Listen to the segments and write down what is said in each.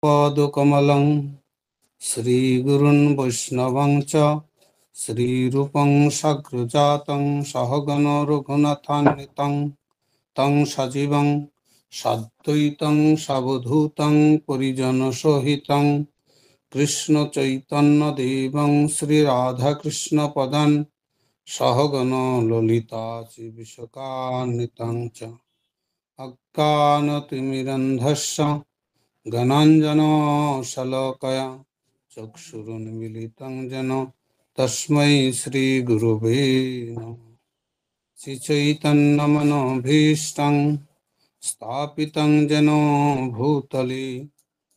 श्रीयुगपदकमलं श्रीगुरुन् वैष्णवं च श्रीरूपं सग्रजातं सहगण रघुनाथान्वितं तं सजीवं साद्वैतं सावधूतं परिजनसहितं कृष्णचैतन्यदेवं श्रीराधाकृष्णपदान् सहगण ललिता श्रीविशाखान्वितं च अज्ञानतिमिरन्धस्य ज्ञानाञ्जनशलाकया चक्षुरुन्मीलितं येन तस्मै श्रीगुरवे नमः। श्रीचैतन्यमनोभीष्टं स्थापितं येन भूतले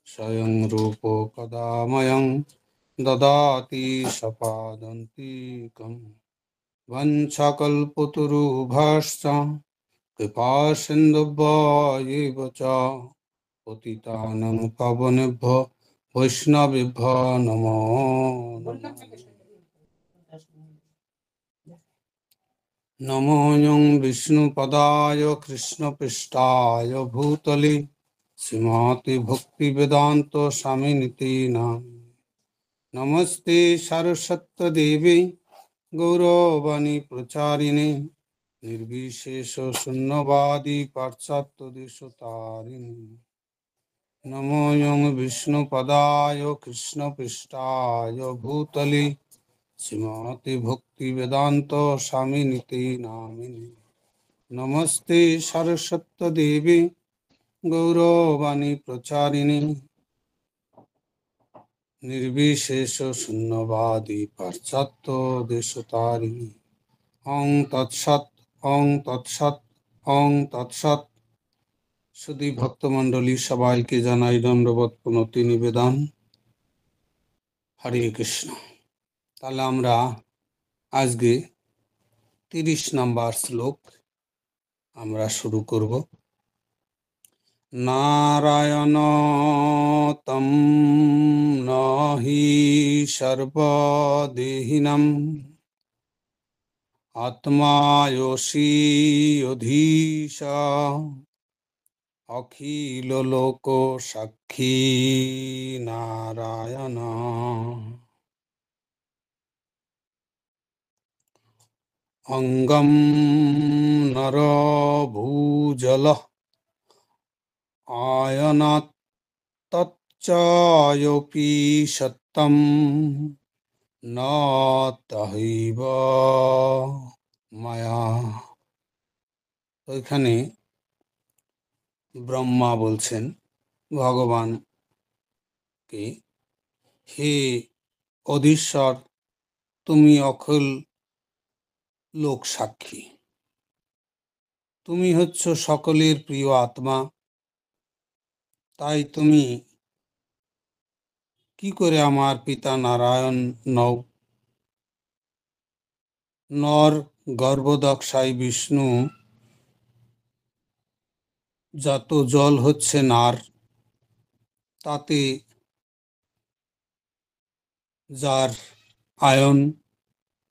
स्वयं रूपो कदा मह्यं ददाति स्वपदान्तिकम् वञ्चकल्पतरुभ्यश्च कृपासिन्धुभ्यैव च पतितानां पावनेभ्यो वैष्णवेभ्यो नमो नमः। नमोऽयं विष्णुपदाय कृष्णपृष्ठाय भूतले श्रीमते भक्तिवेदान्त स्वामिनिति नामिने। नमस्ते सरस्वतीदेवी गौरवाणी प्रचारिणे निर्विशेष शून्यवादी पाश्चात्यदेशतारिणे। नमोऽयं विष्णुपदाय कृष्णपृष्ठाय भूतले श्रीमते भक्तिवेदान्त स्वामिनिति नामिने। नमस्ते सरस्वतीदेवी गौरवाणी प्रचारिणे निर्विशेष शून्यवादी पाश्चात्य देशतारिणी। ओं तत्सत् ओं तत्सत् ओं तत्सत्। सुधी भक्तमंडলী सबाइके জানাই দণ্ডবত প্রণতি নিবেদন। হরে কৃষ্ণ। তাহলে আমরা আজকে 30 নম্বর শ্লোক আমরা শুরু করব। নারায়ণ তম নহি সর্বদেহিনাম আত্মায়সি অধীশ অখিল লোক সাক্ষী নারায়ণ। অঙ্গম নরভূজল আয়নাৎ তচ্চয়োপি সত্যম ন তহৈব মায়া। ওইখানে ব্রহ্মা বলছেন ভগবানকে, হে অধীশ্বর, তুমি অখিল লোক সাক্ষী, তুমি হচ্ছ সকলের প্রিয় আত্মা, তাই তুমি কি করে আমার পিতা নারায়ণ নও? নর গর্ভদক্ষায় বিষ্ণু, যত জল হচ্ছে নার, তাতে যার আয়ন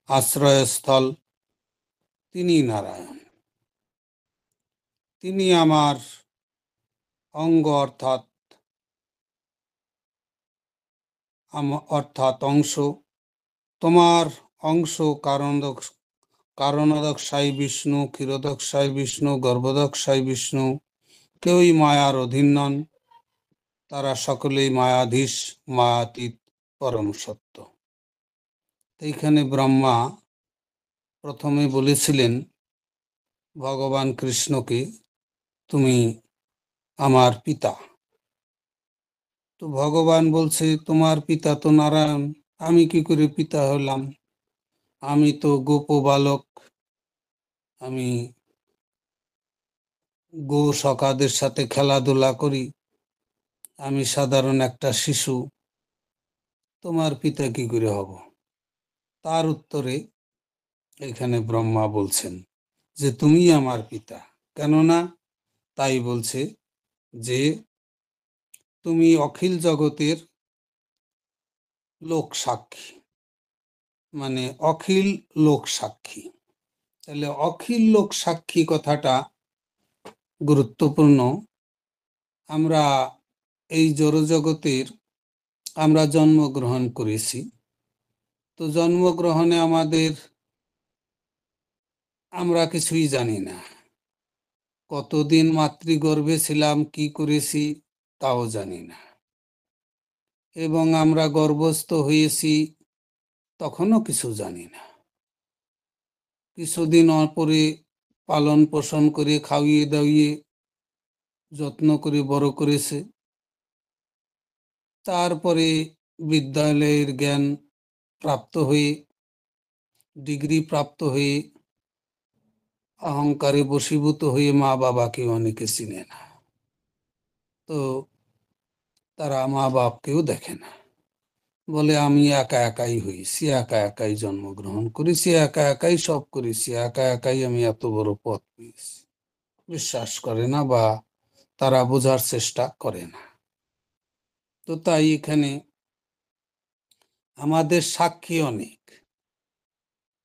আশ্রয়স্থল তিনি নারায়ণ। তিনি আমার অঙ্গ অর্থাৎ অংশ। তোমার অংশ কারণদক্ষায় বিষ্ণু, ক্ষীরদক্ষায় বিষ্ণু, গর্ভদক্ষায় বিষ্ণু কেউই মায়ার অধীন নন, তারা সকলেই মায়াধীশ, মায়াতীত পরম সত্য। এইখানে ব্রহ্মা প্রথমে বলেছিলেন ভগবান কৃষ্ণকে, তুমি আমার পিতা। তো ভগবান বলছে, তোমার পিতা তো নারায়ণ, আমি কি করে পিতা হলাম? আমি তো গোপ বালক, আমি গো সখাদের সাথে খেলাধুলা করি, আমি সাধারণ একটা শিশু, তোমার পিতা কি করে হব? তার উত্তরে এখানে ব্রহ্মা বলছেন যে তুমি আমার পিতা। কেননা তাই বলছে যে তুমি অখিল জগতের লোক সাক্ষী, মানে অখিল লোক সাক্ষী। তাহলে অখিল লোক সাক্ষী কথাটা গুরুত্বপূর্ণ। আমরা এই জড়জগতের আমরা জন্মগ্রহণ করেছি। তো জন্মগ্রহণে আমরা কিছুই জানি না। কতদিন মাতৃগর্ভে ছিলাম, কি করেছি তাও জানি না। এবং আমরা গর্ভস্থ হয়েছি তখনও কিছু জানি না। কিছুদিন পরে পালন পোষণ করে খাইয়ে দাইয়ে যত্ন করে বড় করেছে। তারপরে বিদ্যালয়ের জ্ঞান প্রাপ্ত হয়ে, ডিগ্রি প্রাপ্ত হয়ে, অহংকারে বশীভূত হয়ে মা বাবাকে অনেকে চিনে না। তো তারা মা বাপকেও দেখে না, বলে আমি একা একাই হয়েছি, একা একাই জন্মগ্রহণ করেছি, একা একাই সব করেছি, একা একাই আমি এত বড় পদ পেয়েছি। বিশ্বাস করে না বা তারা বোঝার চেষ্টা করে না। তো তাই এখানে আমাদের সাক্ষী অনেক।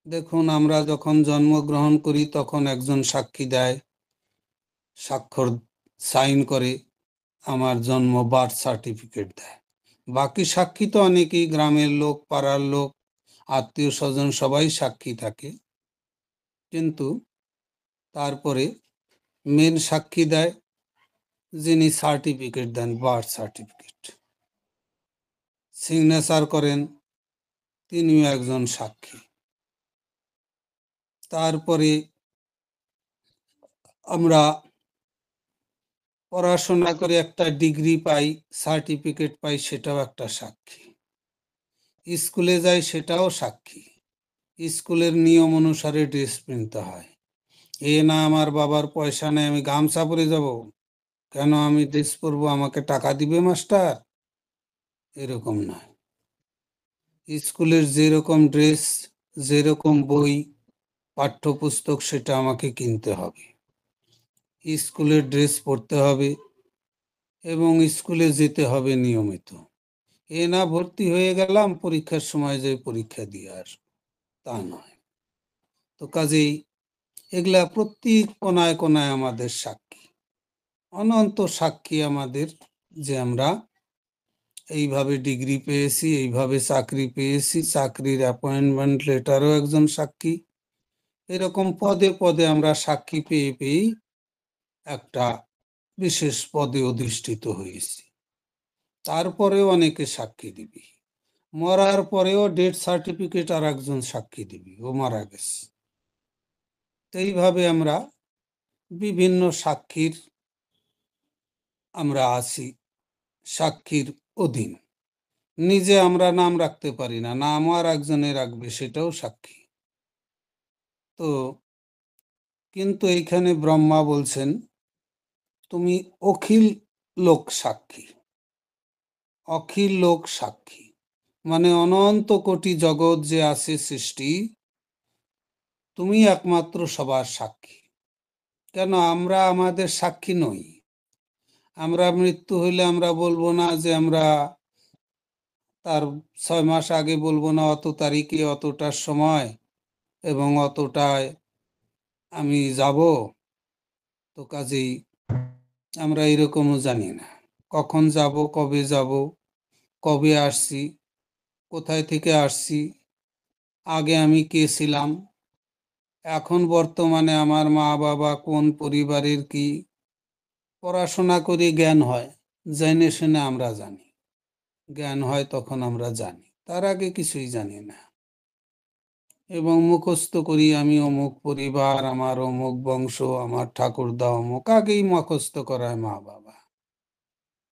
দেখুন, আমরা যখন জন্মগ্রহণ করি তখন একজন সাক্ষী দেয়, স্বাক্ষর সাইন করে, আমার জন্ম বার্থ সার্টিফিকেট দেয়। বাকি সাক্ষী তো অনেকেই, গ্রামের লোক, পাড়ার লোক, আত্মীয় স্বজন সবাই সাক্ষী থাকে। কিন্তু তারপরে মেন সাক্ষী দেয় যিনি সার্টিফিকেট দেন, বার্থ সার্টিফিকেট সিগনেচার করেন, তিনিও একজন সাক্ষী। তারপরে আমরা পড়াশোনা করে একটা ডিগ্রি পাই, সার্টিফিকেট পাই, সেটাও একটা সাক্ষী। স্কুলে যাই, সেটাও সাক্ষী। স্কুলের নিয়ম অনুসারে ড্রেস কিনতে হয়। এ না আমার বাবার পয়সা নেই, আমি গামছা পরে যাব, কেন আমি ড্রেস পরবো, আমাকে টাকা দিবে মাস্টার? এরকম নয়। স্কুলের যেরকম ড্রেস, যেরকম বই, পাঠ্যপুস্তক, সেটা আমাকে কিনতে হবে। স্কুলের ড্রেস পরতে হবে এবং স্কুলে যেতে হবে নিয়মিত। এ না ভর্তি হয়ে গেলাম, পরীক্ষার সময় যে পরীক্ষা দিয়ে আসবো, তা নয়। তো কাজেই এগুলা প্রত্যেক কোনায় কোনায় আমাদের সাক্ষী, অনন্ত সাক্ষী আমাদের, যে আমরা এইভাবে ডিগ্রি পেয়েছি, এইভাবে চাকরি পেয়েছি, চাকরির অ্যাপয়েন্টমেন্ট লেটারও একজন সাক্ষী। এরকম পদে পদে আমরা সাক্ষী পেয়ে পেয়েই একটা বিশেষ পদে অধিষ্ঠিত হয়েছি। তারপরেও অনেকে সাক্ষী দিবি, মরার পরেও ডেথ সার্টিফিকেট আর একজন সাক্ষী দিবি, ও মারা গেছে। এইভাবে আমরা বিভিন্ন সাক্ষীর আমরা আছি, সাক্ষীর অধীন। নিজে আমরা নাম রাখতে পারি না, নাম আর একজনে রাখবে, সেটাও সাক্ষী। তো কিন্তু এইখানে ব্রহ্মা বলছেন তুমি অখিল লোক সাক্ষী। অখিল লোক সাক্ষী মানে অনন্ত কোটি জগৎ যে আছে সৃষ্টি, তুমি একমাত্র সবার সাক্ষী। কেন আমরা আমাদের সাক্ষী নই? আমরা মৃত্যু হইলে আমরা বলবো না যে আমরা তার 6 মাস আগে বলবো না অত তারিখে অতটার সময় এবং অতটায় আমি যাব। তো কাজেই আমরা এরকমও জানি না কখন যাব, কবে যাব, কবে আসছি, কোথায় থেকে আসছি, আগে আমি কে ছিলাম, এখন বর্তমানে আমার মা বাবা কোন পরিবারের কি। পড়াশোনা করে জ্ঞান হয়, জেনে শুনে আমরা জানি, জ্ঞান হয় তখন আমরা জানি, তার আগে কিছুই জানি না। এবং মুখস্থ করি আমি অমুক পরিবার, আমার অমুক বংশ, আমার ঠাকুরদা অমুক, আগেই মুখস্থ করায় মা বাবা।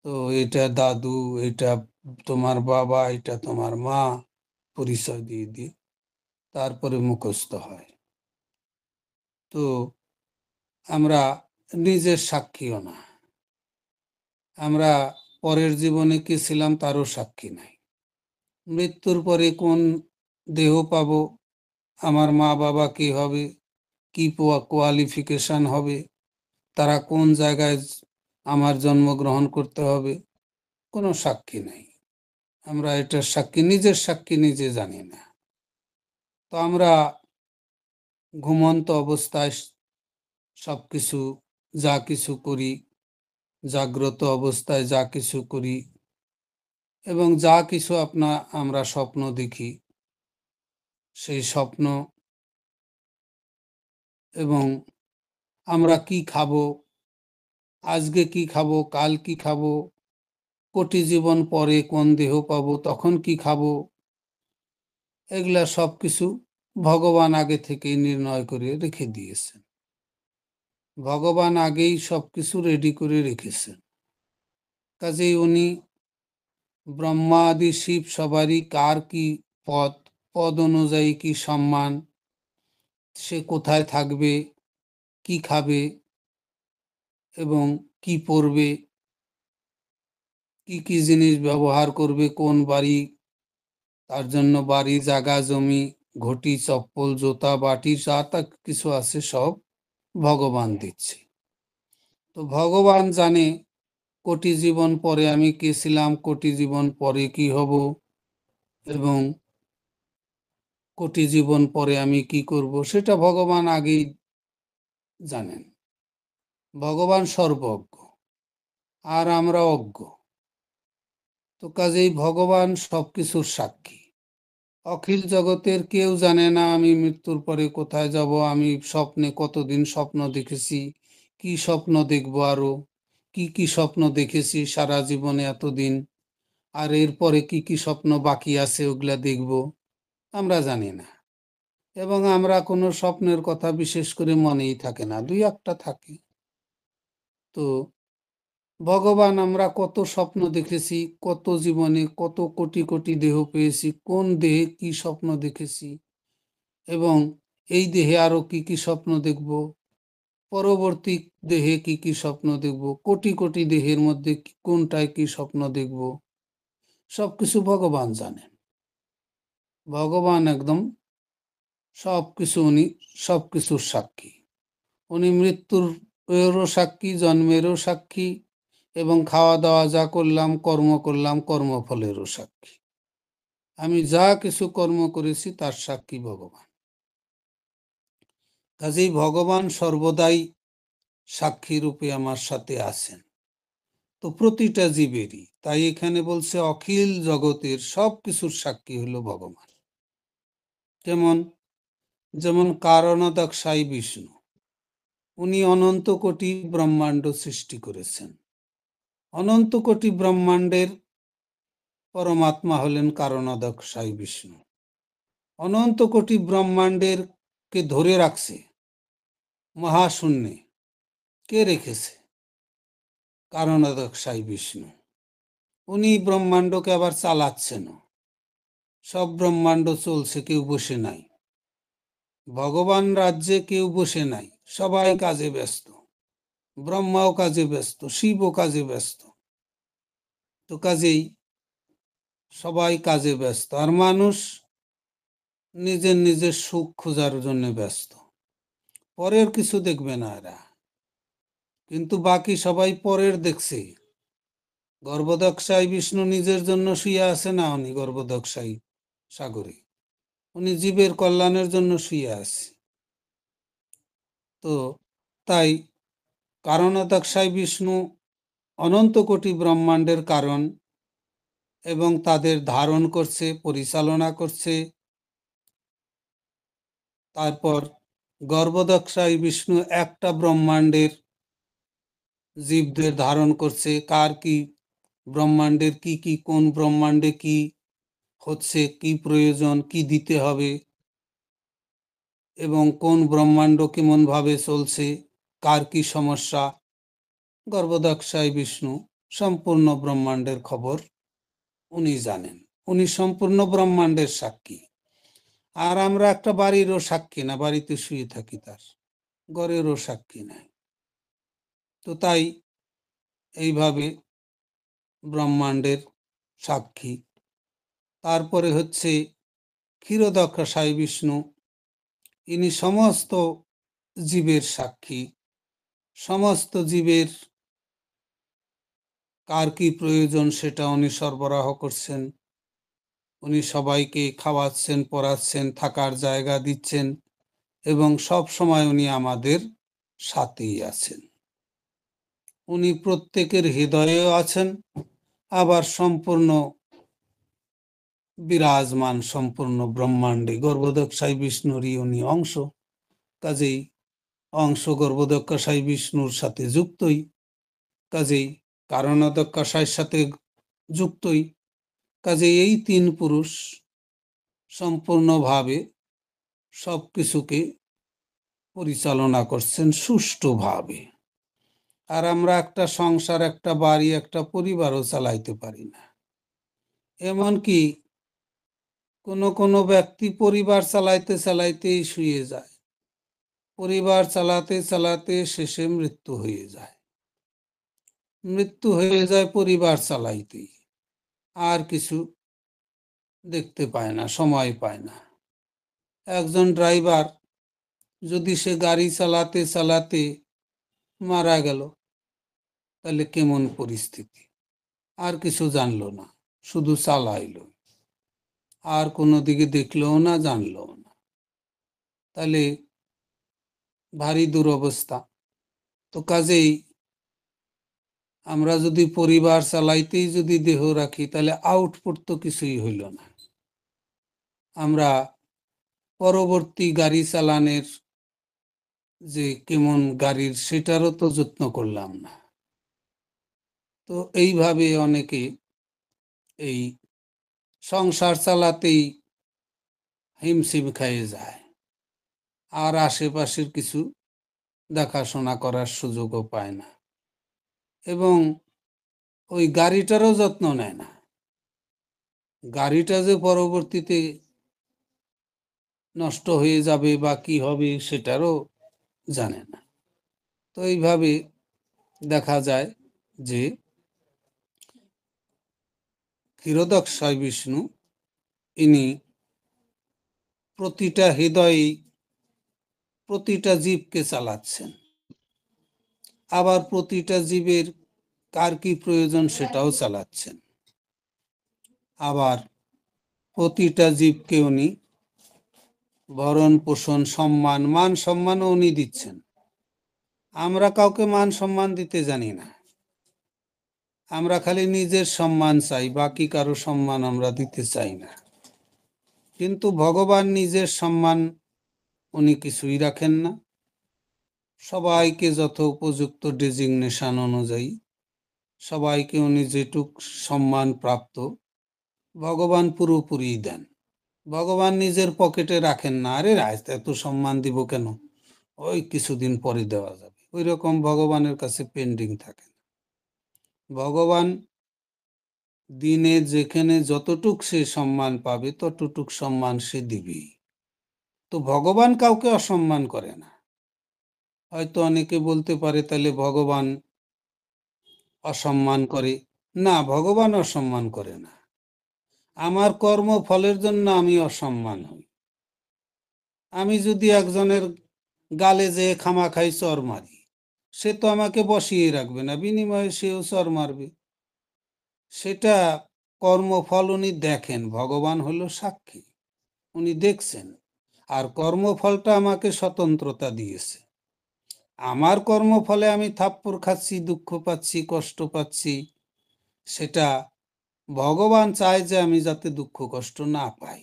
তো এটা দাদু, এটা তোমার বাবা, এটা তোমার মা, পরিচয় দিয়ে দিয়ে তারপরে মুখস্থ হয়। তো আমরা নিজের সাক্ষীও না, আমরা পরের জীবনে কি ছিলাম তারও সাক্ষী নাই। মৃত্যুর পরে কোন দেহ পাবো, আমার মা বাবা কি হবে, কি কোয়ালিফিকেশন হবে, তারা কোন জায়গায় আমার জন্মগ্রহণ করতে হবে, কোনো সাক্ষী নাই। আমরা এটার সাক্ষী, নিজের সাক্ষী নিজে জানি না। তো আমরা ঘুমন্ত অবস্থায় সবকিছু যা কিছু করি, জাগ্রত অবস্থায় যা কিছু করি এবং যা কিছু আমরা স্বপ্ন দেখি, সেই স্বপ্ন এবং আমরা কি খাবো, আজকে কি খাবো, কাল কি খাবো, কোটি জীবন পরে কোন দেহ পাবো, তখন কি খাবো, এগুলা সবকিছু ভগবান আগে থেকেই নির্ণয় করে রেখে দিয়েছেন। ভগবান আগেই সবকিছু রেডি করে রেখেছেন। কাজেই উনি ব্রহ্মা আদি শিব সবারই কার কি পদ, পদ অনুযায়ী কি সম্মান, সে কোথায় থাকবে, কি খাবে এবং কি পরবে, কি কি জিনিস ব্যবহার করবে, কোন বাড়ি, তার জন্য বাড়ি, জায়গা, জমি, ঘটি, চপ্পল, জুতা, বাটি, যা তা কিছু আছে সব ভগবান দিচ্ছে। তো ভগবান জানে কোটি জীবন পরে আমি কে ছিলাম, কোটি জীবন পরে কি হব এবং কোটি জীবন পরে আমি কি করব, সেটা ভগবান আগেই জানেন। ভগবান সর্বজ্ঞ আর আমরা অজ্ঞ। তো কাজেই ভগবান সবকিছুর সাক্ষী। অখিল জগতের কেউ জানে না আমি মৃত্যুর পরে কোথায় যাব, আমি স্বপ্নে কতদিন স্বপ্ন দেখেছি, কি স্বপ্ন দেখব, আরো কি কি স্বপ্ন দেখেছি সারা জীবনে এতদিন, আর এরপরে কি কি স্বপ্ন বাকি আছে ওগুলা দেখব, আমরা জানি না। এবং আমরা কোনো স্বপ্নের কথা বিশেষ করে মনেই থাকে না, দুই একটা থাকে। তো ভগবান আমরা কত স্বপ্ন দেখেছি, কত জীবনে কত কোটি কোটি দেহ পেয়েছি, কোন দেহে কি স্বপ্ন দেখেছি এবং এই দেহে আরো কি কি স্বপ্ন দেখব, পরবর্তী দেহে কি কি স্বপ্ন দেখব, কোটি কোটি দেহের মধ্যে কোনটায় কি স্বপ্ন দেখব, সবকিছু ভগবান জানেন। ভগবান একদম সবকিছু, উনি সবকিছুর সাক্ষী। উনি মৃত্যুর এরও সাক্ষী, জন্মেরও সাক্ষী এবং খাওয়া দাওয়া যা করলাম, কর্ম করলাম, কর্মফলেরও সাক্ষী। আমি যা কিছু কর্ম করেছি তার সাক্ষী ভগবান। কাজেই ভগবান সর্বদাই সাক্ষী রূপে আমার সাথে আছেন। তো প্রতিটা জীবেরই, তাই এখানে বলছে অখিল জগতের সব কিছুর সাক্ষী হলো ভগবান। যেমন যেমন কারণোদক-সাই বিষ্ণু, উনি অনন্ত কোটি ব্রহ্মাণ্ড সৃষ্টি করেছেন। অনন্ত কোটি ব্রহ্মাণ্ডের পরমাত্মা হলেন কারণোদক-সাই বিষ্ণু। অনন্ত কোটি ব্রহ্মাণ্ডের কে ধরে রাখছে মহাশূন্যে, কে রেখেছে? কারণোদক-সাই বিষ্ণু। উনি ব্রহ্মাণ্ডকে আবার চালাচ্ছেন। সব ব্রহ্মাণ্ড চলছে, কেউ বসে নাই। ভগবান রাজ্যে কেউ বসে নাই, সবাই কাজে ব্যস্ত। ব্রহ্মাও কাজে ব্যস্ত, শিবও কাজে ব্যস্ত। তো কাজেই সবাই কাজে ব্যস্ত, আর মানুষ নিজের নিজের সুখ খোঁজার জন্য ব্যস্ত। পরের কিছু দেখবে না এরা, কিন্তু বাকি সবাই পরের দেখছে। গর্ভদক্ষায় বিষ্ণু নিজের জন্য শুয়ে আছে না, উনি গর্ভদক্ষায় সাগরে উনি জীবের কল্যাণের জন্য শুয়ে আছে। তো তাই কারণোদক্ষায় বিষ্ণু অনন্ত কোটি ব্রহ্মাণ্ডের কারণ এবং তাদের ধারণ করছে, পরিচালনা করছে। তারপর গর্ভদক্ষায় বিষ্ণু একটা ব্রহ্মাণ্ডের জীবদের ধারণ করছে, কার কি ব্রহ্মাণ্ডের কি কি, কোন ব্রহ্মাণ্ডে কি হচ্ছে, কি প্রয়োজন, কি দিতে হবে এবং কোন ব্রহ্মাণ্ড কেমন ভাবে চলছে, কার কি সমস্যা। গর্ভদক্ষায় বিষ্ণু সম্পূর্ণ ব্রহ্মাণ্ডের খবর উনি জানেন। উনি সম্পূর্ণ ব্রহ্মাণ্ডের সাক্ষী। আর আমরা একটা বাড়িরও সাক্ষী না, বাড়িতে শুয়ে থাকি, তার ঘরেরও সাক্ষী নাই। তো তাই এইভাবে ব্রহ্মাণ্ডের সাক্ষী। তারপরে হচ্ছে ক্ষীরোদক্ষায় বিষ্ণু, ইনি সমস্ত জীবের সাক্ষী। সমস্ত জীবের কার কি প্রয়োজন সেটা উনি সরবরাহ করছেন। উনি সবাইকে খাওয়াচ্ছেন, পড়াচ্ছেন, থাকার জায়গা দিচ্ছেন এবং সব সময় উনি আমাদের সাথেই আছেন। উনি প্রত্যেকের হৃদয়েও আছেন, আবার সম্পূর্ণ বিরাজমান সম্পূর্ণ ব্রহ্মাণ্ডে। গর্ভোদক বিষ্ণুরই উনি অংশ, কাজেই অংশ গর্ভোদক বিষ্ণুর সাথে যুক্তই, কাজেই কারণোদক সাথে যুক্তই। কাজেই এই তিন পুরুষ সম্পূর্ণভাবে সবকিছুকে পরিচালনা করছেন সুষ্ঠুভাবে। আর আমরা একটা সংসার, একটা বাড়ি, একটা পরিবারও চালাইতে পারি না। এমনকি কোনো কোনো ব্যক্তি পরিবার চালাইতে চালাইতেই শুয়ে যায়, পরিবার চালাতে চালাতে শেষে মৃত্যু হয়ে যায়। মৃত্যু হয়ে যায় পরিবার চালাইতেই, আর কিছু দেখতে পায় না, সময় পায় না। একজন ড্রাইভার যদি সে গাড়ি চালাতে চালাতে মারা গেল, তাহলে কেমন পরিস্থিতি? আর কিছু জানলো না, শুধু চালাইলো, আর কোনো দিকে দেখলেও না, জানলেও না, তাহলে ভারী দুরবস্থা। তো কাজেই আমরা যদি পরিবার চালাইতেই যদি দেহ রাখি, তাহলে আউটপুট তো কিছুই হইল না। আমরা পরবর্তী গাড়ি চালানের যে কেমন গাড়ির, সেটারও তো যত্ন করলাম না। তো এইভাবে অনেকে এই সংসার চালাতেই হিমশিম খেয়ে যায়, আর আশেপাশের কিছু দেখাশোনা করার সুযোগও পায় না, এবং ওই গাড়িটারও যত্ন নেয় না। গাড়িটা যে পরবর্তীতে নষ্ট হয়ে যাবে বা কি হবে সেটারও জানে না। তো এইভাবে দেখা যায় যে ক্ষীরোদক বিষ্ণু ইনি প্রতিটা হৃদয়ে প্রতিটা জীবকে চালাচ্ছেন, আবার প্রতিটা জীবের কার কি প্রয়োজন সেটাও চালাচ্ছেন, আবার প্রতিটা জীবকে উনি ভরণ পোষণ সম্মান মান সম্মানও উনি দিচ্ছেন। আমরা কাউকে মান সম্মান দিতে জানি না, আমরা খালি নিজের সম্মান চাই, বাকি কারো সম্মান আমরা দিতে চাই না। কিন্তু ভগবান নিজের সম্মান উনি কিছুই রাখেন না। সবাইকে যত উপযুক্ত ডেজিগনেশন অনুযায়ী সবাইকে উনি যেটুক সম্মান প্রাপ্ত ভগবান পুরোপুরি দেন। ভগবান নিজের পকেটে রাখেন না, আরে রাজ এত সম্মান দিব কেন, ওই কিছুদিন পরে দেওয়া যাবে, ওই রকম ভগবানের কাছে পেন্ডিং থাকে না। ভগবান দিনে যেখানে যতটুক সে সম্মান পাবে ততটুক সম্মান সে দিবেই। তো ভগবান কাউকে অসম্মান করে না। হয়তো অনেকে বলতে পারে তাহলে ভগবান অসম্মান করে। না, ভগবান অসম্মান করে না। আমার কর্ম ফলের জন্য আমি অসম্মান হই। আমি যদি একজনের গালে যেয়ে খামাখাই চর মারি, সে তো আমাকে বসিয়ে রাখবে না, বিনিময়ে সেও চর মারবে। সেটা কর্মফল উনি দেখেন, ভগবান হলো সাক্ষী, উনি দেখছেন। আর কর্মফলটা আমাকে স্বতন্ত্রতা দিয়েছে। আমার কর্মফলে আমি থাপ্পড় খাচ্ছি, দুঃখ পাচ্ছি, কষ্ট পাচ্ছি, সেটা ভগবান চায় যে আমি যাতে দুঃখ কষ্ট না পাই।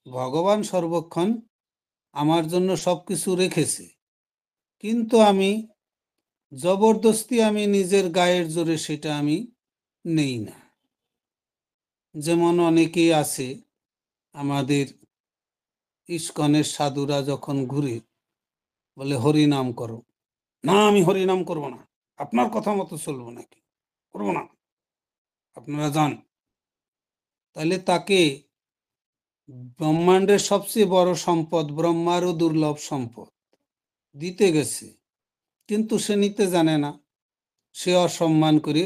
ভগবান সর্বক্ষণ আমার জন্য সবকিছু রেখেছে, কিন্তু আমি জবরদস্তি আমি নিজের গায়ের জোরে সেটা আমি নেই না। যেমন অনেকেই আছে, আমাদের ইস্কনের সাধুরা যখন ঘুরে বলে হরি নাম করো, না আমি হরি নাম করব না, আপনার কথা মতো চলবো নাকি, করবো না, আপনারা যান। তাহলে তাকে ব্রহ্মাণ্ডের সবচেয়ে বড় সম্পদ, ব্রহ্মারও দুর্লভ সম্পদ দিতে গেছে, কিন্তু সে নিতে জানে না। সে অসম্মান করে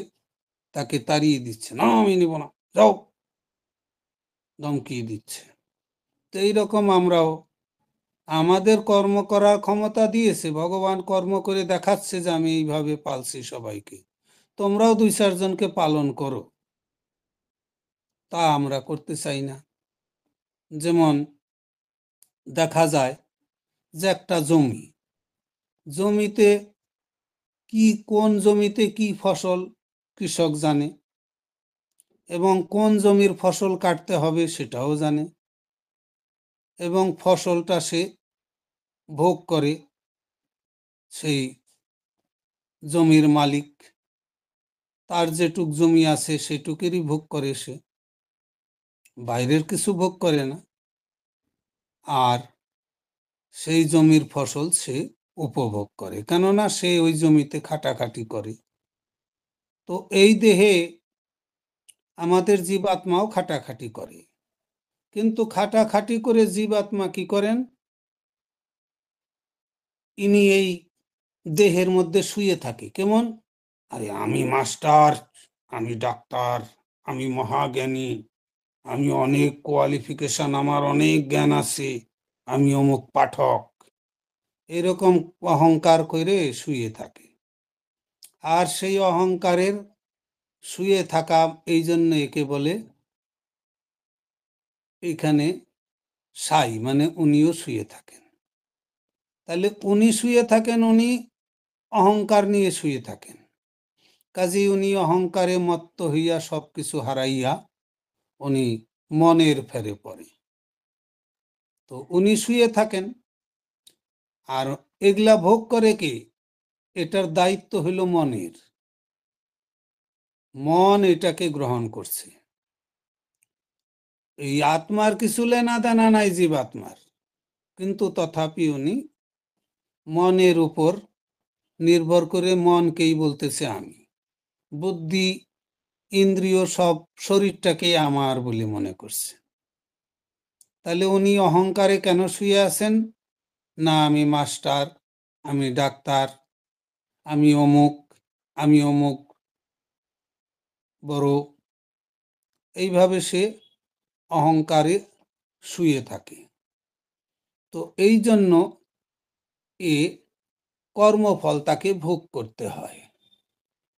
তাকে তাড়িয়ে দিচ্ছে, না আমি নিব না, যাও, ধমকিয়ে দিচ্ছে। তো এইরকম আমরাও, আমাদের কর্ম করার ক্ষমতা দিয়েছে ভগবান, কর্ম করে দেখাচ্ছে যে আমি এইভাবে পালছি সবাইকে, তোমরাও দুই চারজনকে পালন করো। তা আমরা করতে চাই না। যেমন দেখা যায় যে একটা জমিতে কি কোন জমিতে কি ফসল কৃষক জানে, এবং কোন জমির ফসল কাটতে হবে সেটাও জানে, এবং ফসলটা সে ভোগ করে সেই জমির মালিক। তার যেটুক জমি আছে সেটুকেরই ভোগ করে সে, বাইরের কিছু ভোগ করে না। আর সেই জমির ফসল সে উপভোগ করে, কেননা সে ওই জমিতে খাটাখাটি করে। তো এই দেহে আমাদের জীবাত্মাও খাটাখাটি করে, কিন্তু খাটাখাটি করে জীবাত্মা কি করেন, ইনি এই দেহের মধ্যে শুয়ে থাকে। কেমন? আরে আমি মাস্টার, আমি ডাক্তার, আমি মহাজ্ঞানী, আমি অনেক কোয়ালিফিকেশন, আমার অনেক জ্ঞান আছে, আমি অমুক পাঠক, এরকম অহংকার করে শুয়ে থাকে। আর সেই অহংকারের শুয়ে থাকা, এই জন্য একে বলে এখানে সাই, মানে উনিও শুয়ে থাকেন। তাহলে উনি শুয়ে থাকেন, উনি অহংকার নিয়ে শুয়ে থাকেন, কাজেই উনি অহংকারে মত্ত হইয়া সবকিছু হারাইয়া উনি মনের ফেরে পড়ে। তো উনি শুয়ে থাকেন, আর এগুলা ভোগ করে কে? এটার দায়িত্ব হইল মনের। মন এটাকে গ্রহণ করছে। এই আত্মার কিছু লেনা দেনা নাই জীবাত্মার, কিন্তু তথাপি উনি মনের উপর নির্ভর করে মনকেই বলতেছে আমি। বুদ্ধি ইন্দ্রিয় সব শরীরটাকেই আমার বলে মনে করছে। তাহলে উনি অহংকারে কেন শুয়ে আছেন? না আমি মাস্টার, আমি ডাক্তার, আমি অমুক, আমি অমুক বড়, এইভাবে সে অহংকারে শুয়ে থাকে। তো এই জন্য এ কর্মফল তাকে ভোগ করতে হয়,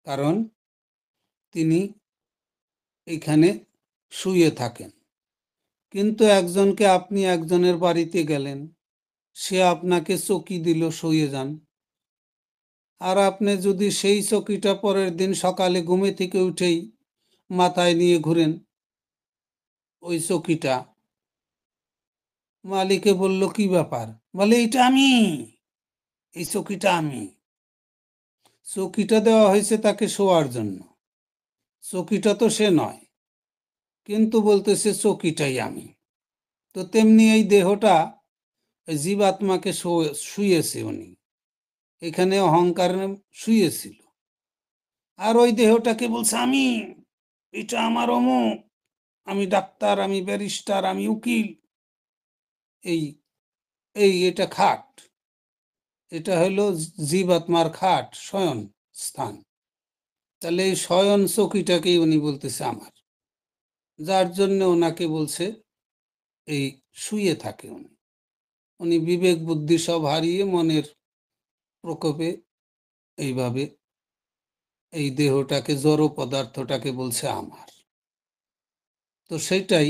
কারণ তিনি এখানে শুয়ে থাকেন। কিন্তু একজনকে, আপনি একজনের বাড়িতে গেলেন, সে আপনাকে চকি দিল, শুয়ে যান, আর আপনি যদি সেই চকিটা পরের দিন সকালে ঘুমে থেকে উঠেই মাথায় নিয়ে ঘুরেন, ওই চকিটা, মালিকে বলল কি ব্যাপার, বলে এটা আমি, এই চকিটা আমি। চকিটা দেওয়া হয়েছে তাকে শোয়ার জন্য, চকিটা তো সে নয়, কিন্তু বলতেছে চকিটাই আমি। তো তেমনি এই দেহটা, জীবাত্মাকে শুয়েছে উনি, এখানে অহংকার শুয়েছিল, আর ওই দেহটাকে বলছে আমি, এটা আমার অমুক, আমি ডাক্তার, আমি ব্যারিস্টার, আমি উকিল। এই এই এটা খাট, এটা হলো জীবাত্মার খাট, শয়ন স্থান। তাহলে এই শয়ন চকিটাকেই উনি বলতেছে আমার, যার জন্য ওনাকে বলছে এই শুয়ে থাকে উনি। উনি বিবেক বুদ্ধি সব হারিয়ে মনের প্রকোপে এইভাবে এই দেহটাকে, জড় পদার্থটাকে বলছে আমার। তো সেটাই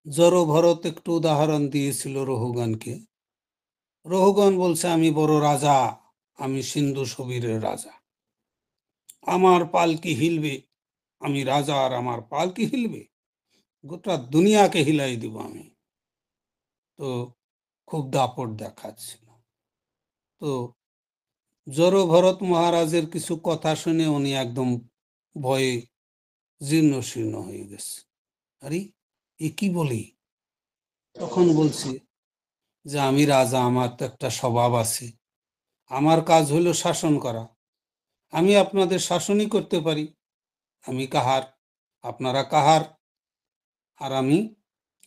জড় ভরত একটু উদাহরণ দিয়েছিল রহুগণকে। রহুগণ বলছে আমি বড় রাজা, আমি সিন্ধু শবীরের রাজা, আমার পালকি হিলবে, আমি রাজা আর আমার পালকি হিলবে, গোটা দুনিয়াকে হিলাই দিব আমি। তো খুব দাপট দেখাচ্ছিল। তো জড় ভরত মহারাজের কিছু কথা শুনে উনি একদম ভয়ে জীর্ণ শীর্ণ হয়ে গেছে। আরে এ কি বলি? তখন বলছি যে আমি রাজা, আমার তো একটা স্বভাব আছে, আমার কাজ হলো শাসন করা, আমি আপনাদের শাসনই করতে পারি, আমি কাহার, আপনারা কাহার, আর আমি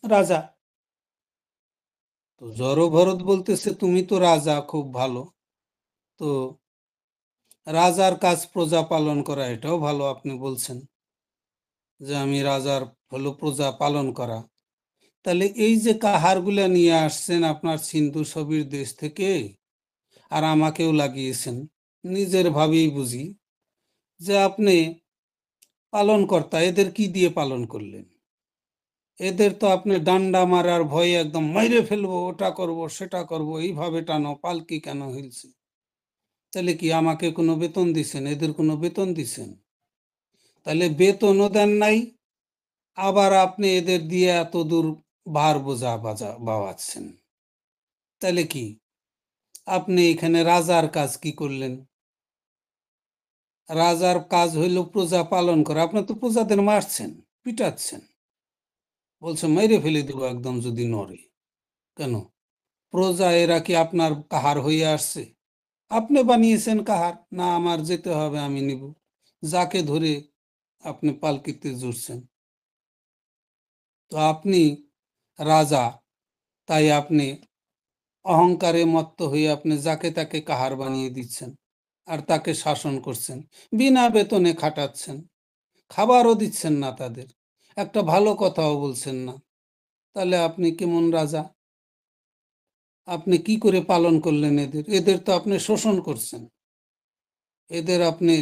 রাজা। তো জড় ভরত বলতেছে তুমি তো রাজা, খুব ভালো, তো রাজার কাজ প্রজা পালন করা, এটাও ভালো, আপনি বলছেন যে আমি রাজার হলো প্রজা পালন করা, তাহলে এই যে কাহারগুলা নিয়ে আসছেন আপনার সিন্ধু ছবির দেশ থেকে, আর আমাকেও লাগিয়েছেন, নিজের ভাবেই বুঝি যে আপনি পালন কর্তা, এদের কি দিয়ে পালন করলেন? এদের তো আপনি ডান্ডা মারার ভয়ে একদম মাইরে ফেলবো, ওটা করব সেটা করব, এইভাবে টানো, পালকি কেন হিলছে? তাহলে কি আমাকে কোনো বেতন দিছেন? এদের কোনো বেতন দিছেন? তাহলে বেতনও দেন নাই, আবার আপনি এদের দিয়ে এত দূর ভার বোঝা বাওয়াচ্ছেন। তাহলে কি? আপনি এখানে রাজার কাজ কি করলেন? রাজার কাজ হইল প্রজা পালন করা। আপনি তো প্রজাদের মারছেন, পিটাচ্ছেন। বলছে মাইরে ফেলে দিব একদম যদি নড়ে। কেন? প্রজা এরা কি আপনার কাহার হইয়া আসছে? আপনি বানিয়েছেন কাহার? না আমার যেতে হবে, আমি নিব। যাকে ধরে আপনি পালকিতে জুড়ছেন। তো আপনি রাজা, তাই আপনি অহংকারে মত্ত হয়ে আপনি যাকে তাকে কাহার বানিয়ে দিচ্ছেন। আর তাকে শাসন করছেন। বিনা বেতনে খাটাচ্ছেন। খাবারও দিচ্ছেন না তাদের। একটা ভালো কথাও বলছেন না। তাহলে আপনি কেমন রাজা? আপনি কি করে পালন করলেন এদের? এদের তো আপনি শোষণ করছেন। এদের আপনি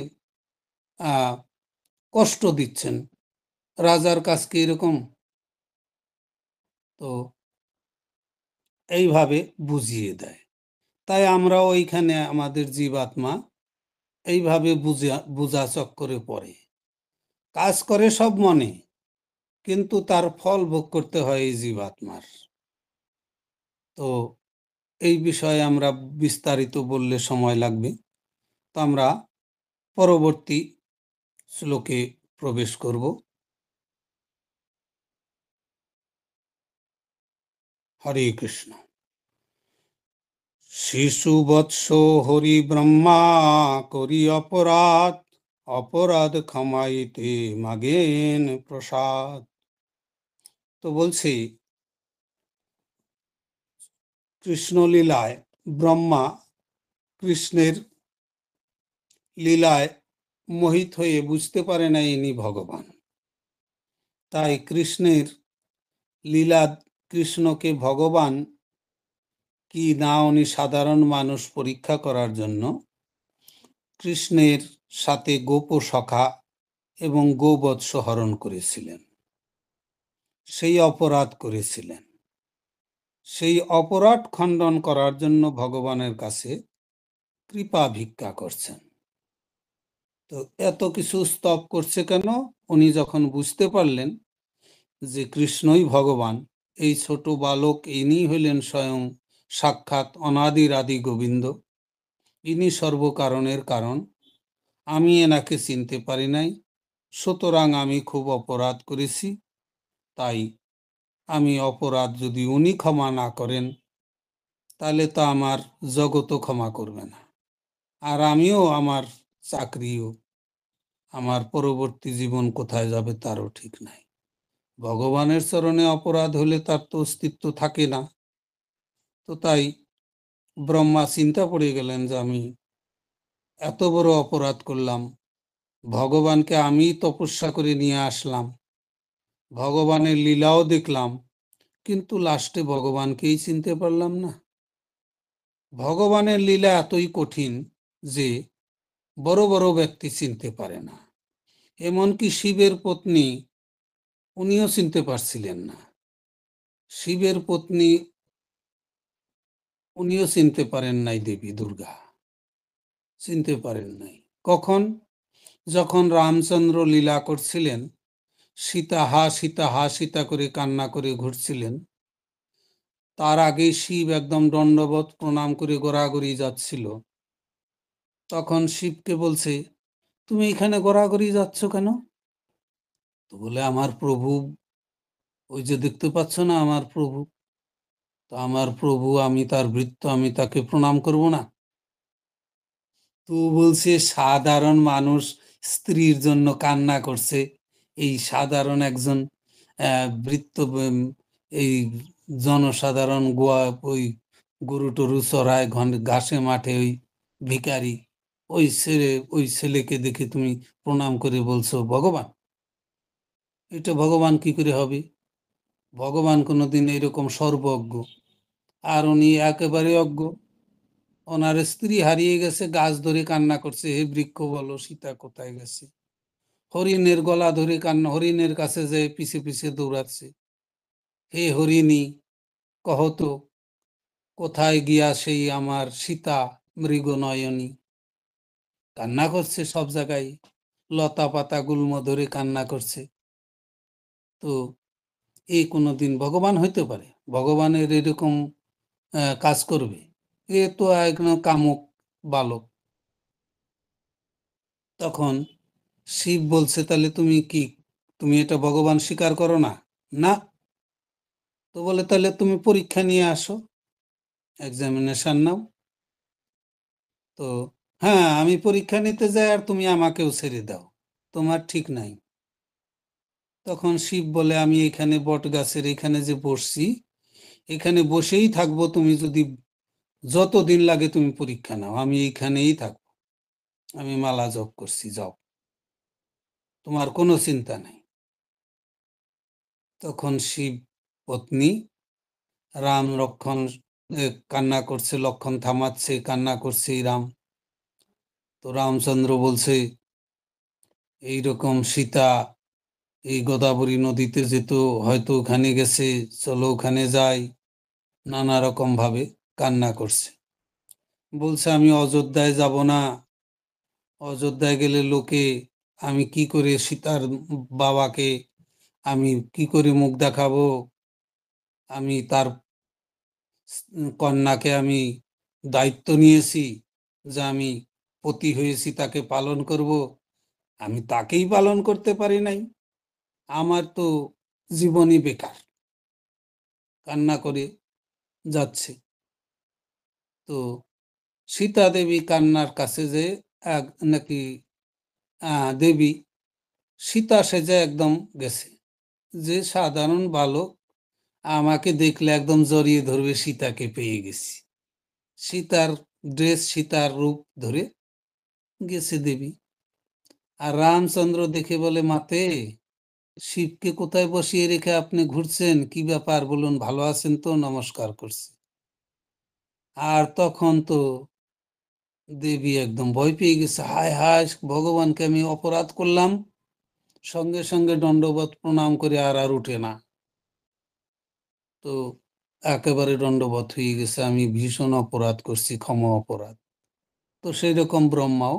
আহ কষ্ট দিচ্ছেন। রাজার কাজ কি এরকম? তো এইভাবে বুঝিয়ে দেয়। তাই আমরা ওইখানে আমাদের জীবাত্মা এইভাবে বুঝা চক্করে পড়ে। কাজ করে সব মনে, কিন্তু তার ফল ভোগ করতে হয় এই জীবাত্মার। তো এই বিষয়ে আমরা বিস্তারিত বললে সময় লাগবে। তো আমরা পরবর্তী শ্লোকে প্রবেশ করব। হরে কৃষ্ণ। শিশুবৎস হরি ব্রহ্মা করি অপরাধ, অপরাধ ক্ষমাইতে মাগেন প্রসাদ। তো বলছি, কৃষ্ণলীলায় ব্রহ্মা কৃষ্ণের লীলায় মোহিত হয়ে বুঝতে পারে না ইনি ভগবান। তাই কৃষ্ণের লীলা, কৃষ্ণকে ভগবান কি না উনি সাধারণ মানুষ পরীক্ষা করার জন্য কৃষ্ণের সাথে গোপ সখা এবং গোবৎস হরণ করেছিলেন। সেই অপরাধ করেছিলেন। সেই অপরাধ খণ্ডন করার জন্য ভগবানের কাছে কৃপা ভিক্ষা করছেন। তো এত কিছু স্তব করছে কেন? উনি যখন বুঝতে পারলেন যে কৃষ্ণই ভগবান, এই ছোট বালক ইনি হইলেন স্বয়ং সাক্ষাৎ অনাদির আদি গোবিন্দ, ইনি সর্বকারণের কারণ, আমি এনাকে চিনতে পারি নাই, সুতরাং আমি খুব অপরাধ করেছি। তাই আমি অপরাধ যদি উনি ক্ষমা না করেন, তাহলে তো আমার জগতও ক্ষমা করবে না, আর আমিও, আমার চাকরিও, আমার পরবর্তী জীবন কোথায় যাবে তারও ঠিক নাই। ভগবানের চরণে অপরাধ হলে তার তো অস্তিত্ব থাকে না। তো তাই ব্রহ্মা চিন্তা পড়ে গেলেন যে আমি এত বড় অপরাধ করলাম, ভগবানকে আমি তপস্যা করে নিয়ে আসলাম, ভগবানের লীলাও দেখলাম, কিন্তু লাস্টে ভগবানকেই চিনতে পারলাম না। ভগবানের লীলা এতই কঠিন যে বড় বড় ব্যক্তি চিনতে পারে না। এমনকি শিবের পত্নী, উনিও চিনতে পারছিলেন না। শিবের পত্নী, উনিও চিনতে পারেন নাই দেবী দুর্গা, চিনতে পারেন নাই। কখন? যখন রামচন্দ্র লীলা করছিলেন, সীতা হা সীতা হা সীতা করে কান্না করে ঘুরছিলেন, তার আগে শিব একদম দণ্ডবত প্রণাম করে গড়াগড়ি যাচ্ছিল। তখন শিবকে বলছে, তুমি এখানে গড়াগড়ি যাচ্ছ কেন? তো বলে, আমার প্রভু, ওই যে দেখতে পাচ্ছ না আমার প্রভু, তো আমার প্রভু, আমি তার ভৃত্য, আমি তাকে প্রণাম করব না? তো বলছে, সাধারণ মানুষ স্ত্রীর জন্য কান্না করছে, এই সাধারণ একজন ভৃত্য, এই জনসাধারণ গোয়া ওই গরু টরু চড়ায় ঘাসে মাঠে, ওই ভিখারি, ওই ছেলেকে দেখে তুমি প্রণাম করে বলছো ভগবান? এটা ভগবান কি করে হবে? ভগবান কোনোদিন এরকম সর্বজ্ঞ, আর উনি একেবারে অজ্ঞ। ওনার স্ত্রী হারিয়ে গেছে, গাছ ধরে কান্না করছে, হে বৃক্ষ বলো সীতা কোথায় গেছে। হরিণের গলা ধরে কান্না, হরিণের কাছে যে পিছে পিছে দৌড়াচ্ছে, হে হরিণী কহ তো, কোথায় গিয়া সেই আমার সীতা মৃগনয়নী। কান্না করছে সব জায়গায়, লতা পাতা গুল্ম ধরে কান্না করছে। তো এই কোনোদিন ভগবান হইতে পারে? ভগবানের এরকম কাজ করবে? এ তো একজন কামুক বালক। তখন শিব বলছে, তাহলে তুমি কি, তুমি এটা ভগবান স্বীকার করো না? না। তো বলে, তাহলে তুমি পরীক্ষা নিয়ে আসো, এক্সামিনেশন নাও। তো হ্যাঁ, আমি পরীক্ষা নিতে যাই আর তুমি আমাকেও ছেড়ে দাও, তোমার ঠিক নাই। তখন শিব বলে, আমি এখানে বট গাছের এখানে যে বসছি, এখানে বসেই থাকবো, তুমি যদি যতদিন লাগে তুমি পরীক্ষা নাও, আমি এইখানেই থাকবো, আমি মালা জপ করছি, যাও, তোমার কোনো চিন্তা নাই। তখন শিব পত্নী রাম লক্ষণ কান্না করছে, লক্ষণ থামাচ্ছে, কান্না করছে এই রাম। তো রামচন্দ্র বলছে, এইরকম সীতা এই গোদাবরী নদীতে যেত, হয়তো ওখানে গেছে, চলো ওখানে যাই, নানা রকম ভাবে কান্না করছে। বলছে, আমি অযোধ্যায় যাব না, অযোধ্যায় গেলে লোকে, আমি কি করে সীতার বাবাকে আমি কি করে মুখ দেখাবো, আমি তার কন্যাকে আমি দায়িত্ব নিয়েছি যে আমি পতি হয়েছি, তাকে পালন করব, আমি তাকেই পালন করতে পারি নাই, আমার তো জীবনই বেকার। কান্না করে যাচ্ছে। তো সীতা দেবী কান্নার কাছে যে এক নাকি দেবী সীতা সেজে একদম গেছে, যে সাধারণ বালক আমাকে দেখলে একদম জড়িয়ে ধরবে, সীতাকে পেয়ে গেছি। সীতার ড্রেস, সীতার রূপ ধরে গেছে দেবী। আর রামচন্দ্র দেখে বলে, মাতে, শিবকে কোথায় বসিয়ে রেখে আপনি ঘুরছেন, কি ব্যাপার বলুন, ভালো আছেন তো? নমস্কার করছে। আর তখন তো দেবী একদম ভয় পেয়ে গেছে, হায় হায়, ভগবানকে আমি অপরাধ করলাম, সঙ্গে সঙ্গে দণ্ডবত প্রণাম করে আর আর উঠে না। তো একেবারে দণ্ডবত হয়ে গেছে, আমি ভীষণ অপরাধ করছি, ক্ষমা অপরাধ। তো সেই রকম ব্রহ্মাও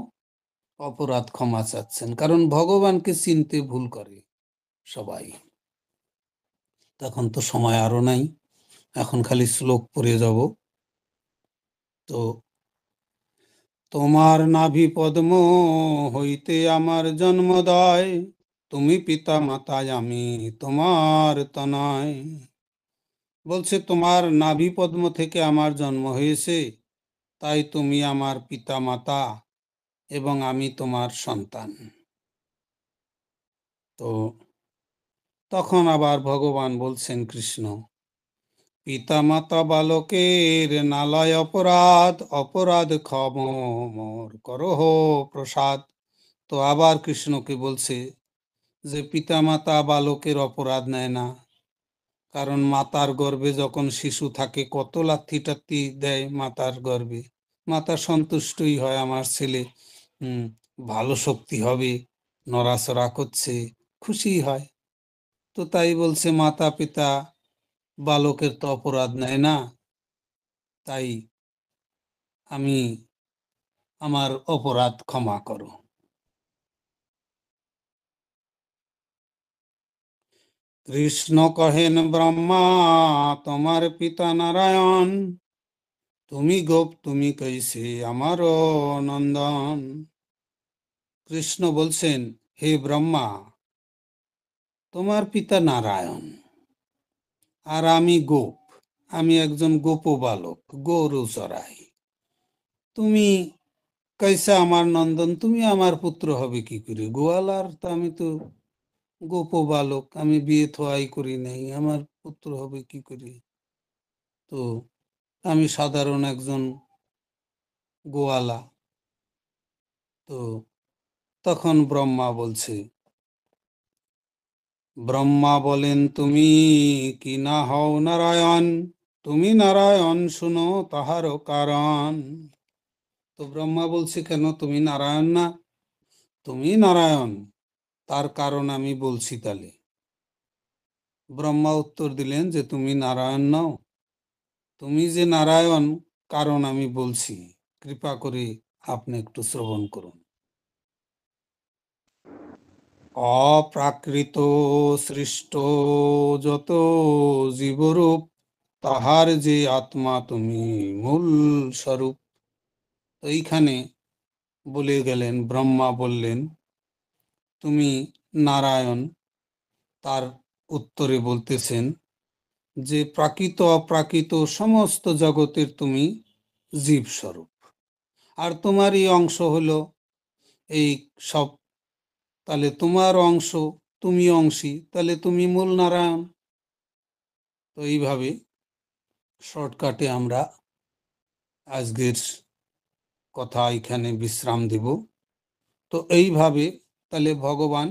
অপরাধ ক্ষমা চাচ্ছেন, কারণ ভগবানকে চিনতে ভুল করে সবাই। তখন তো সময় আরো নাই, এখন খালি শ্লোক পড়ে যাব। তো তোমার নাভি পদ্ম হইতে আমার জন্মদয়, তুমি পিতা মাতায়, আমি তোমার তনয়। বলছে, তোমার নাভি পদ্ম থেকে আমার জন্ম হয়েছে, তাই তুমি আমার পিতা মাতা এবং আমি তোমার সন্তান। তো তখন আবার ভগবান বলছেন, কৃষ্ণ, পিতা মাতা বালকের নালয় অপরাধ, অপরাধ ক্ষম মোর করহ প্রসাদ। তো আবার কৃষ্ণকে বলছে যে পিতা মাতা বালকের অপরাধ নেয় না, কারণ মাতার গর্ভে যখন শিশু থাকে কত লাথি টাথি দেয় মাতার গর্ভে, মাতা সন্তুষ্টই হয়, আমার ছেলে হম ভালো শক্তি হবে, নড়াচড়া করছে, খুশি হয়। তো তাই বলছে, মাতা পিতা বালকের তো অপরাধ নেয় না, তাই আমি আমার অপরাধ ক্ষমা করো। কৃষ্ণ কহেন, ব্রহ্মা তোমার পিতা নারায়ণ, তুমি গোপ তুমি কৈসে আমার নন্দন। কৃষ্ণ বলছেন, হে ব্রহ্মা, তোমার পিতা নারায়ণ আর আমি গোপ, আমি একজন গোপ বালক, গরু চড়াই। তুমি কৈসা আমার নন্দন, তুমি আমার পুত্র হবে কি করে? গোয়ালার তো আমি তো গোপ বালক, আমি বিয়ে থোয়াই করি নাই, আমার পুত্র হবে কি করে? তো আমি সাধারণ একজন গোয়ালা। তো তখন ব্রহ্মা বলছে, ব্রহ্মা বলেন, তুমি কি না হও নারায়ণ? তুমি নারায়ণ, শুনো তাহারও কারণ। তো ব্রহ্মা বলছে, কেন তুমি নারায়ণ না? তুমি নারায়ণ, তার কারণ আমি বলছি। তাহলে ব্রহ্মা উত্তর দিলেন যে, তুমি নারায়ণ নও, তুমি যে নারায়ণ, কারণ আমি বলছি, কৃপা করে আপনি একটু শ্রবণ করুন। অপ্রাকৃত সৃষ্ট যত জীবরূপ, তাহার যে আত্মা তুমি মূল স্বরূপ। তো এইখানে বলে গেলেন, ব্রহ্মা বললেন তুমি নারায়ণ। তার উত্তরে বলতেছেন যে প্রাকৃত অপ্রাকৃত সমস্ত জগতের তুমি জীব স্বরূপ, আর তোমারই অংশ হলো এই সব। তাহলে তোমার অংশ, তুমি অংশী, তাহলে তুমি মূল নারায়ণ। তো এইভাবে শর্টকাটে আমরা আজকের কথা এখানে বিশ্রাম দেব। তো এইভাবে তাহলে ভগবান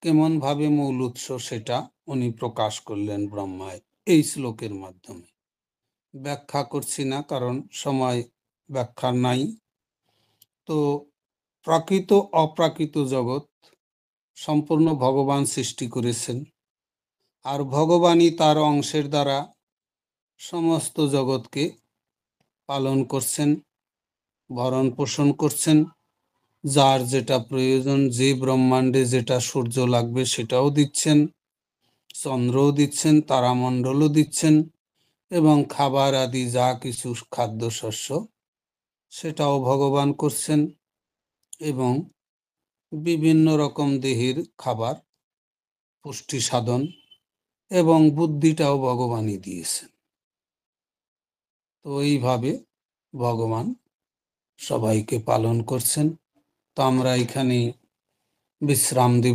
কেমন ভাবে মূল উৎস সেটা উনি প্রকাশ করলেন ব্রহ্মায় এই শ্লোকের মাধ্যমে। ব্যাখ্যা করছি না, কারণ সময় ব্যাখ্যা নাই। তো প্রাকৃত অপ্রাকৃত জগৎ সম্পূর্ণ ভগবান সৃষ্টি করেছেন, আর ভগবানই তার অংশের দ্বারা সমস্ত জগৎকে পালন করছেন, ভরণ পোষণ করছেন। যার যেটা প্রয়োজন, যে ব্রহ্মাণ্ডে যেটা সূর্য লাগবে সেটাও দিচ্ছেন, চন্দ্রও দিচ্ছেন, তারামণ্ডলও দিচ্ছেন, এবং খাবার আদি যা কিছু খাদ্যশস্য সেটাও ভগবান করছেন, এবং বিভিন্ন রকম দেহের খাবার, পুষ্টি সাধন এবং বুদ্ধিটাও ভগবানই দিয়েছেন। তো এইভাবে ভগবান সবাইকে পালন করছেন। তো আমরা এখানে বিশ্রাম দেব।